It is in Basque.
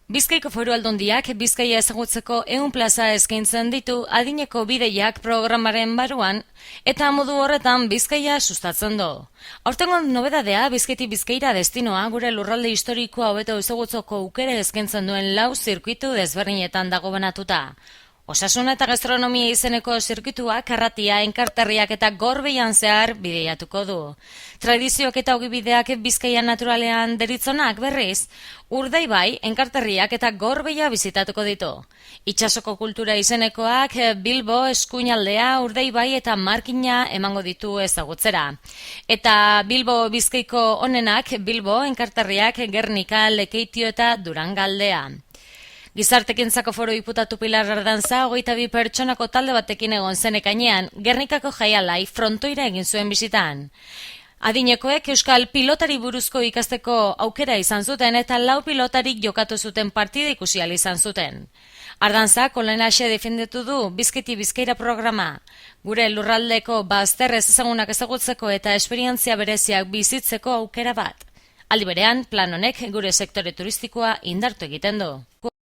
Bizkaiko Foru Aldundiak Bizkaia ezagutzeko 100 plaza eskaintzen ditu adineko bideiak programaren baruan eta modu horretan Bizkaia sustatzen du. Aurtengo nobedadea Bizkaitik Bizkaira destinoa gure lurralde historikoa hobeto ezagutzeko aukera eskaintzen duen 4 zirkuitu desberdinetan dago banatuta. Osasun eta gastronomia izeneko zirkuituak arratia, enkarterriak eta Gorbeian zehar bideiatuko du. Tradizioak eta ogibideak Bizkaia naturalean deritzonak berriz, Urdaibai, enkarterriak eta Gorbeia bizitatuko ditu. Itsasoko kultura izenekoak Bilbo, Eskuinaldea, Urdaibai eta Markina emango ditu ezagutzera. Eta Bilbo Bizkaiko onenak Bilbo, enkarterriak, Gernika, Lekeitio eta Durangaldea. Gizartekintzako Foru Diputatu Pilar Ardanza 22 pertsonako talde batekin egon zen ekainean, Gernikako jaialai frontoira egin zuen bisitan. Adinekoek euskal pilotari buruzko ikasteko aukera izan zuten eta 4 pilotarik jokatu zuten partida ikusi ahal izan zuten. Ardanza kolenaxe defenditu du Bizkaitik Bizkaira programa. Gure lurraldeko bazterrez ezagunak ezagutzeko eta esperientzia bereziak bizitzeko aukera bat. Aldi berean, plan honek gure sektore turistikoa indartu egiten du.